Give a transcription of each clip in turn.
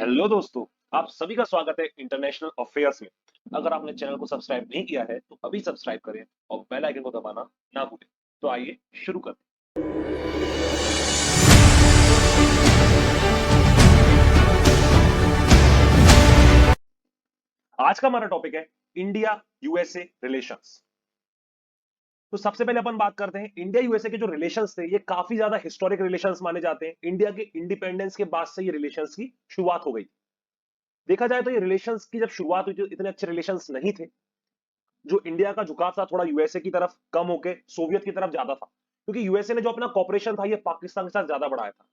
Hello दोस्तों, आप सभी का स्वागत है इंटरनेशनल अफेयर्स में। अगर आपने चैनल को सब्सक्राइब नहीं किया है तो अभी सब्सक्राइब करें और बेल आइकन को दबाना ना भूलें। तो आइए शुरू करते हैं। आज का हमारा टॉपिक है इंडिया यूएसए रिलेशंस। तो सबसे पहले अपन बात करते हैं इंडिया यूएसए के जो रिलेशंस थे, ये काफी ज्यादा हिस्टोरिक रिलेशंस माने जाते हैं। इंडिया के इंडिपेंडेंस के बाद से ये रिलेशंस की शुरुआत हो गई। देखा जाए तो ये रिलेशंस की जब शुरुआत हुई थी इतने अच्छे रिलेशंस नहीं थे। जो इंडिया का झुकाव था थोड़ा यूएसए की तरफ कम होके सोवियत की तरफ ज्यादा था, क्योंकि यूएसए ने जो अपना कॉपरेशन था ये पाकिस्तान के साथ ज्यादा बढ़ाया था।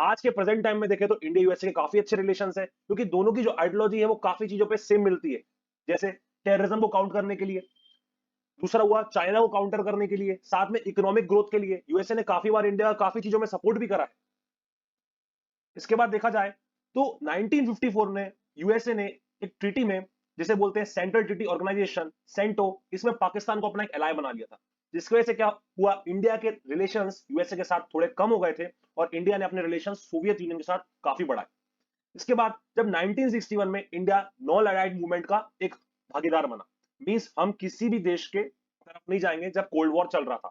आज के प्रेजेंट टाइम में देखें तो इंडिया यूएसए के काफी अच्छे रिलेशंस है, क्योंकि दोनों की जो आइडियोलॉजी है वो काफी चीजों पे सेम मिलती है। जैसे टेररिज्म को काउंट करने के लिए, दूसरा हुआ चाइना को काउंटर करने के लिए, साथ में इकोनॉमिक ग्रोथ के लिए यूएसए ने काफी बार इंडिया का काफी चीजों में सपोर्ट भी करा है। इसके बाद देखा जाए तो 1954 में यूएसए ने एक ट्रीटी में, जिसे बोलते हैं सेंट्रल ट्रीटी ऑर्गेनाइजेशन सेंटो, इसमें पाकिस्तान को अपना एक एलाय बना लिया था। जिसकी वजह से क्या हुआ, इंडिया के रिलेशंस यूएसए के साथ थोड़े कम हो गए थे और इंडिया ने अपने रिलेशंस सोवियत यूनियन के साथ काफी बढ़ाए। इसके बाद जब 1961 में इंडिया नॉन अलाइड मूवमेंट का एक भागीदार बना, मींस हम किसी भी देश के तरफ नहीं जाएंगे जब कोल्ड वॉर चल रहा था।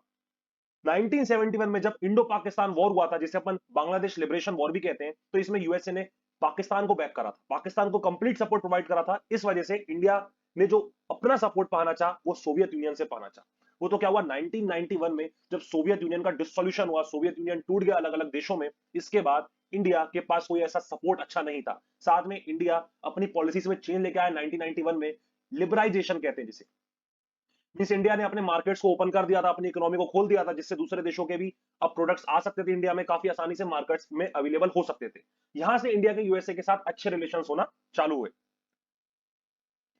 1971 में जब इंडो पाकिस्तान वॉर हुआ था, जिसे अपन बांग्लादेश लिबरेशन वॉर भी कहते हैं, तो इसमें यूएसए ने पाकिस्तान को बैक करा था, पाकिस्तान को कंप्लीट सपोर्ट प्रोवाइड करा था। इस वजह से इंडिया ने जो अपना सपोर्ट पाना चाहा वो सोवियत यूनियन से पाना चाहा। वो तो क्या हुआ 1991 में जब सोवियत यूनियन का डिसोल्यूशन हुआ, सोवियत यूनियन टूट गया अलग अलग देशों में। इसके बाद इंडिया के पास कोई ऐसा सपोर्ट अच्छा नहीं था। साथ में इंडिया अपनी पॉलिसीज में चेंज लेके आया 1991 में, लिबराइजेशन कहते हैं जिसे। मींस इंडिया ने अपने मार्केट्स को ओपन कर दिया था, अपनी इकोनॉमी को खोल दिया था, जिससे दूसरे देशों के भी अब प्रोडक्ट्स आ सकते थे इंडिया में, काफी आसानी से मार्केट्स में अवेलेबल हो सकते थे। यहां से इंडिया के यूएसए के साथ अच्छे रिलेशंस होना चालू हुए।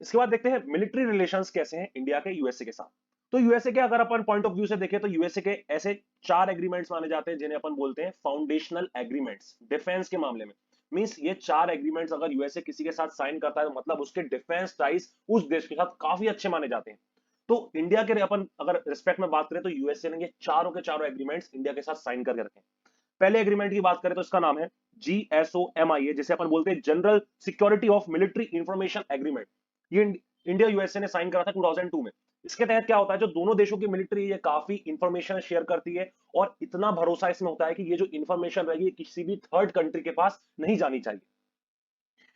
इसके बाद देखते हैं मिलिट्री रिलेशंस कैसे हैं इंडिया के यूएसए के साथ। तो यूएसए के अगर अपन पॉइंट ऑफ व्यू से देखें तो यूएसए के ऐसे 4 एग्रीमेंट्स माने जाते हैं जिन्हें अपन बोलते हैं फाउंडेशनल एग्रीमेंट्स डिफेंस के मामले में। मींस ये 4 एग्रीमेंट्स अगर यूएसए किसी के साथ साइन करता है तो मतलब उसके डिफेंस टाइज उस देश के साथ काफी अच्छे माने जाते हैं। तो इंडिया के अपन अगर रिस्पेक्ट में बात करें तो यूएसए ने ये चारों के चारों एग्रीमेंट्स इंडिया के साथ साइन करके रखे हैं। पहले एग्रीमेंट की बात करें तो इसका नाम है GSOMIA, जिसे अपन बोलते हैं general security of military information agreement. ये इंडिया यूएसए ने साइन करा था 2002 में। इसके तहत क्या होता है, जो दोनों देशों की मिलिट्री ये काफी इंफॉर्मेशन शेयर करती है और इतना भरोसा इसमें होता है कि ये जो इंफॉर्मेशन रहेगी किसी भी थर्ड कंट्री के पास नहीं जानी चाहिए।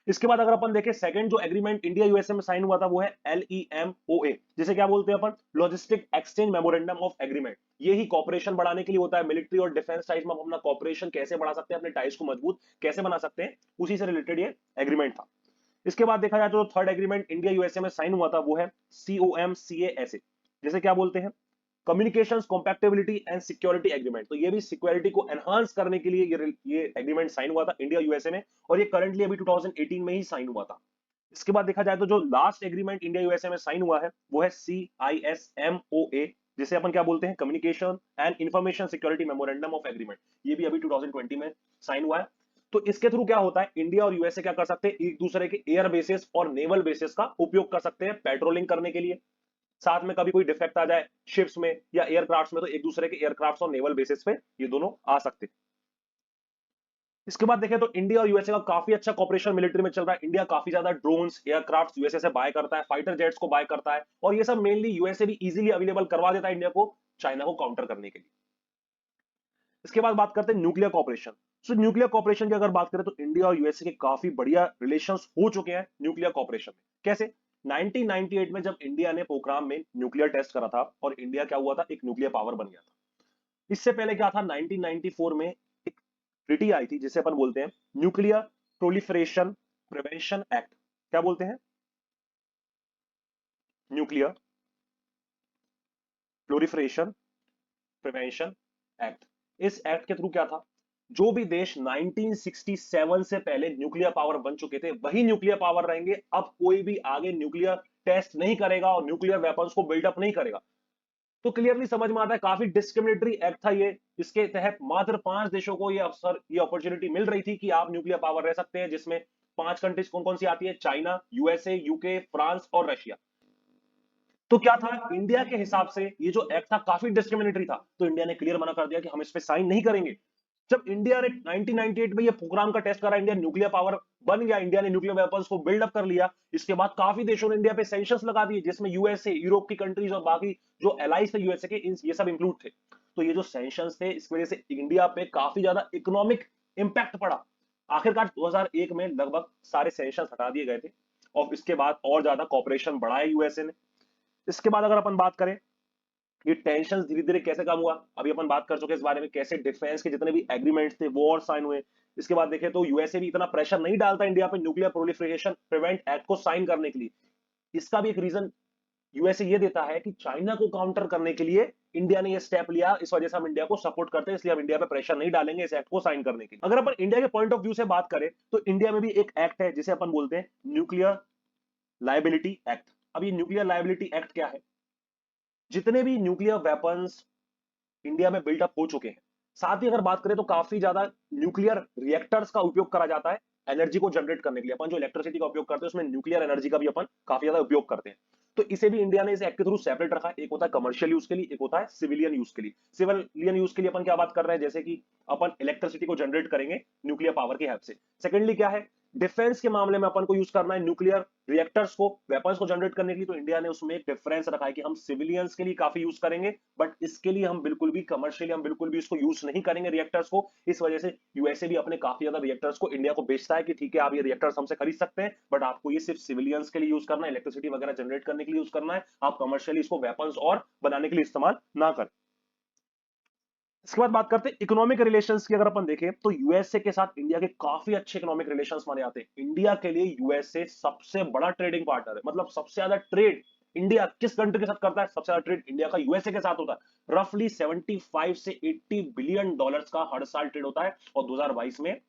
इसके बाद अगर अपन देखें सेकंड जो एग्रीमेंट इंडिया यूएसए में साइन हुआ था वो है LEMOA, जिसे क्या बोलते हैं अपन, logistic exchange memorandum of agreement. ये ही कॉपरेशन बढ़ाने के लिए होता है, मिलिट्री और डिफेंस टाइज में हम अपना कॉपरेशन कैसे बढ़ा सकते हैं, अपने टाइज को मजबूत कैसे बना सकते हैं, उसी से रिलेटेड ये एग्रीमेंट था। इसके बाद देखा जाए तो थर्ड एग्रीमेंट इंडिया यूएसए में साइन हुआ था वो है COMCASA, जिसे क्या बोलते हैं, कम्युनिकेशंस कॉम्पैक्टिबिलिटी एंड सिक्योरिटी एग्रीमेंट। तो ये भी सिक्योरिटी को एनहांस करने के लिए ये एग्रीमेंट साइन हुआ था इंडिया यूएसए में, और ये करंटली अभी 2018 में ही साइन हुआ था। इसके बाद देखा जाए तो जो लास्ट एग्रीमेंट इंडिया यूएसए में साइन हुआ है वो है CISMOA, जिसे अपन क्या बोलते हैं, communication and information security memorandum of agreement. ये भी अभी 2020 में साइन हुआ है। तो इसके थ्रू क्या होता है, इंडिया और यूएसए क्या कर सकते हैं, एक दूसरे के एयर बेसिस और नेवल बेसिस का उपयोग कर सकते हैं पेट्रोलिंग करने के लिए। साथ में कभी कोई डिफेक्ट आ जाए शिप्स में या एयरक्राफ्ट्स में तो एक दूसरे के एयरक्राफ्ट्स और नेवल बेसिस पे ये दोनों आ सकते हैं। इसके बाद देखें तो इंडिया और यूएसए का काफी अच्छा कॉपरेशन मिलिट्री में चल रहा है। इंडिया काफी ज्यादा ड्रोन्स एयरक्राफ्ट यूएसए से बाय करता है, फाइटर जेट्स को बाय करता है, और ये सब मेनली यूएसए भी इजीली अवेलेबल करवा देता है इंडिया को चाइना को काउंटर करने के लिए। इसके बाद बात करते हैं nuclear cooperation. So nuclear cooperation की अगर बात करें तो इंडिया और यूएसए के काफी बढ़िया रिलेशंस हो चुके हैं न्यूक्लियर कॉपरेशन में। कैसे, 1998 में जब इंडिया ने पोखराम में न्यूक्लियर टेस्ट करा था और इंडिया क्या हुआ था, एक न्यूक्लियर पावर बन गया था। इससे पहले क्या था, 1994 में एक ट्रीटी आई थी जिसे अपन बोलते हैं न्यूक्लियर प्रोलिफरेशन प्रिवेंशन एक्ट। क्या बोलते हैं, न्यूक्लियर प्रोलिफरेशन प्रिवेंशन एक्ट। इस एक्ट के थ्रू क्या था, जो भी देश 1967 से पहले न्यूक्लियर पावर बन चुके थे वही न्यूक्लियर पावर रहेंगे। अब कोई भी आगे न्यूक्लियर टेस्ट नहीं करेगा और न्यूक्लियर वेपन्स को बिल्डअप नहीं करेगा। तो क्लियरली समझ में आता है काफी डिस्क्रिमिनेटरी एक्ट था ये। इसके तहत मात्र 5 देशों को ये अवसर, ये अपॉर्चुनिटी मिल रही थी कि आप न्यूक्लियर पावर रह सकते हैं, जिसमें 5 कंट्रीज कौन कौन सी आती है, चाइना, यूएसए, यूके, फ्रांस और रशिया। तो क्या था, इंडिया के हिसाब से ये जो एक्ट था काफी डिस्क्रिमिनेटरी था, तो इंडिया ने क्लियर मना कर दिया कि हम इस पे साइन नहीं करेंगे। जब इंडिया ने 1998 में ये प्रोग्राम का टेस्ट करा, इंडिया न्यूक्लियर पावर बन गया, इंडिया ने न्यूक्लियर वेपन्स को बिल्डअप कर लिया, इसके बाद काफी देशों ने इंडिया पे सैंक्शंस लगा दिए, जिसमें यूएसए, यूरोप की कंट्रीज और बाकी जो एलाइज थे यूएसए के, ये सब इंक्लूड थे। तो ये जो सैंक्शंस थे, इस वजह से इंडिया पे काफी ज्यादा इकोनॉमिक इंपैक्ट पड़ा। आखिरकार 2001 में लगभग सारे सैंक्शंस हटा दिए गए थे और इसके बाद और ज्यादा कॉपरेशन बढ़ाया यूएसए ने। इसके बाद अगर अपन बात करें ये टेंशन धीरे धीरे कैसे कम हुआ, अभी अपन बात कर चुके हैं इस बारे में, कैसे डिफेंस के जितने भी एग्रीमेंट्स थे वो और साइन हुए। इसके बाद देखें तो यूएसए भी इतना प्रेशर नहीं डालता इंडिया पे न्यूक्लियर प्रोलिफरेशन प्रिवेंट एक्ट को साइन करने के लिए। इसका भी एक रीजन यूएसए ये देता है कि चाइना को काउंटर करने के लिए इंडिया ने ये स्टेप लिया, इस वजह से हम इंडिया को सपोर्ट करते हैं, इसलिए हम इंडिया पे प्रेशर नहीं डालेंगे इस एक्ट को साइन करने के लिए। अगर अपन इंडिया के पॉइंट ऑफ व्यू से बात करें तो इंडिया में भी एक एक्ट है जिसे अपन बोलते हैं न्यूक्लियर लायबिलिटी एक्ट। अब ये न्यूक्लियर लायबिलिटी एक्ट क्या है, जितने भी न्यूक्लियर वेपन्स इंडिया में बिल्डअप हो चुके हैं, साथ ही अगर बात करें तो काफी ज्यादा न्यूक्लियर रिएक्टर्स का उपयोग करा जाता है एनर्जी को जनरेट करने के लिए। अपन जो इलेक्ट्रिसिटी का उपयोग करते हैं उसमें न्यूक्लियर एनर्जी का भी अपन काफी ज्यादा उपयोग करते हैं। तो इसे भी इंडिया ने इस एक्ट के थ्रू सेपरेट रखा है, एक होता है कमर्शियल यूज के लिए, एक होता है सिविलियन यूज के लिए। सिविलियन यूज के लिए अपन क्या बात कर रहे हैं, जैसे कि अपन इलेक्ट्रिसिटी को जनरेट करेंगे न्यूक्लियर पावर की हेल्प से। सेकेंडली क्या है, डिफेंस के मामले में अपन को यूज करना है न्यूक्लियर रिएक्टर्स को, वेपन्स को जनरेट करने के लिए, तो इंडिया ने उसमें एक डिफरेंस रखा है कि हम सिविलियंस के लिए काफी यूज करेंगे, बट इसके लिए हम बिल्कुल भी कमर्शियली हम बिल्कुल भी इसको यूज नहीं करेंगे रिएक्टर्स को। इस वजह से यूएसए भी अपने काफी ज्यादा रिएक्टर्स को इंडिया को बेचता है कि ठीक है आप ये रिएक्टर्स हमसे खरीद सकते हैं, बट आपको ये सिर्फ सिविलियंस के लिए यूज करना है, इलेक्ट्रिसिटी वगैरह जनरेट करने के लिए यूज करना है, आप कमर्शियली इसको वेपन्स और बनाने के लिए इस्तेमाल ना करें। इसके बाद बात करते हैं इकोनॉमिक रिलेशंस की। अगर अपन देखें तो यूएसए के साथ इंडिया के काफी अच्छे इकोनॉमिक रिलेशंस माने जाते हैं। इंडिया के लिए यूएसए सबसे बड़ा ट्रेडिंग पार्टनर है, मतलब सबसे ज्यादा ट्रेड इंडिया किस कंट्री के साथ करता है, सबसे ज्यादा ट्रेड इंडिया का यूएसए के साथ होता है। रफली 75 से 80 बिलियन डॉलर्स का हर साल ट्रेड होता है और 2022 में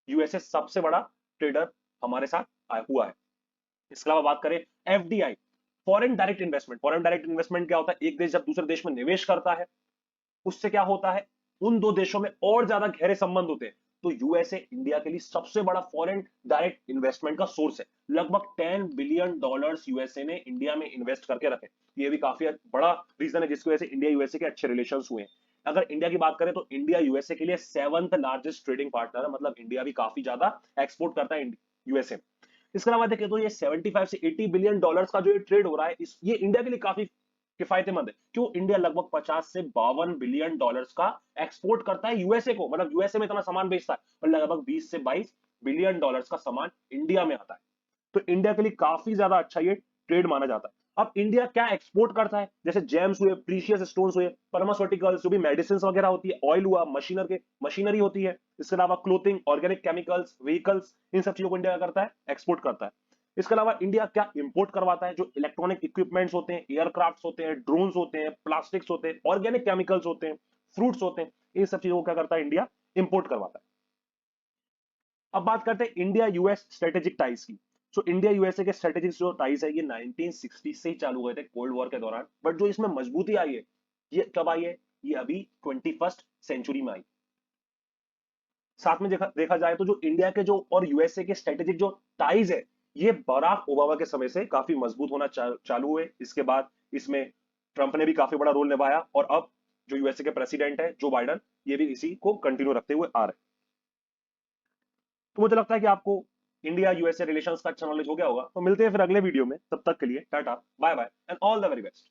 यूएसए सबसे बड़ा ट्रेडर हमारे साथ हुआ है। इसके अलावा बात करें FDI, foreign direct investment. Foreign direct investment क्या होता है, एक देश जब दूसरे देश में निवेश करता है उससे क्या होता है, उन दो देशों में और ज्यादा गहरे संबंध होते हैं। तो यूएसए इंडिया के लिए सबसे बड़ा फॉरेन डायरेक्ट इन्वेस्टमेंट का सोर्स है। लगभग 10 बिलियन डॉलर्स यूएसए ने इंडिया में इन्वेस्ट करके रखे। ये भी काफी बड़ा रीजन है जिसकी वजह से इंडिया यूएसए के अच्छे रिलेशंस हुए हैं। अगर इंडिया की बात करें तो इंडिया यूएसए के लिए 7th लार्जेस्ट ट्रेडिंग पार्टनर है, मतलब इंडिया भी काफी ज्यादा एक्सपोर्ट करता है यूएसए। इसके अलावा देखें तो ये 75 से 80 बिलियन डॉलर्स का जो ये ट्रेड हो रहा है, ये इंडिया के लिए काफी किफायतेमंद है। क्यों, इंडिया लगभग 50 से 52 बिलियन डॉलर्स का एक्सपोर्ट करता है यूएसए को, मतलब यूएसए में इतना सामान बेचता है और लगभग 20 से 22 बिलियन डॉलर्स का सामान इंडिया में आता है। तो इंडिया के लिए काफी ज्यादा अच्छा ये ट्रेड माना जाता है। अब इंडिया क्या एक्सपोर्ट करता है, जैसे जेम्स हुए, प्रीशियस स्टोन्स हुए, फार्मास्यूटिकल्स जो भी मेडिसिन वगैरह होती है, ऑयल हुआ, मशीनरी होती है, इसके अलावा क्लोथिंग, ऑर्गेनिक केमिकल्स, व्हीकल्स, इन सब चीजों को इंडिया करता है, एक्सपोर्ट करता है। इसके अलावा इंडिया क्या इंपोर्ट करवाता है, जो इलेक्ट्रॉनिक इक्विपमेंट्स होते हैं, एयरक्राफ्ट्स होते हैं, ड्रोन्स होते हैं, प्लास्टिक्स होते हैं, ऑर्गेनिक केमिकल्स होते हैं, फ्रूट्स होते हैं, इन सब चीजों को क्या करता है, इंडिया इंपोर्ट करवाता है। अब बात करते हैं इंडिया यूएस स्ट्रेटेजिक टाइज की। सो इंडिया यूएसए के स्ट्रेटेजिक जो टाइज है ये 1960 से ही चालू हुए थे कोल्ड वॉर के दौरान, बट जो इसमें मजबूती आई है ये कब आई है, ये अभी 21st सेंचुरी में आई। साथ में देखा जाए तो जो इंडिया के जो और यूएसए के स्ट्रेटेजिक जो टाइज है ये बराक ओबामा के समय से काफी मजबूत होना चालू हुए। इसके बाद इसमें ट्रंप ने भी काफी बड़ा रोल निभाया और अब जो यूएसए के प्रेसिडेंट है जो बाइडन, ये भी इसी को कंटिन्यू रखते हुए आ रहे हैं। तो मुझे लगता है कि आपको इंडिया यूएसए रिलेशंस का अच्छा नॉलेज हो गया होगा। तो मिलते हैं फिर अगले वीडियो में, तब तक के लिए tata bye bye and all the very best.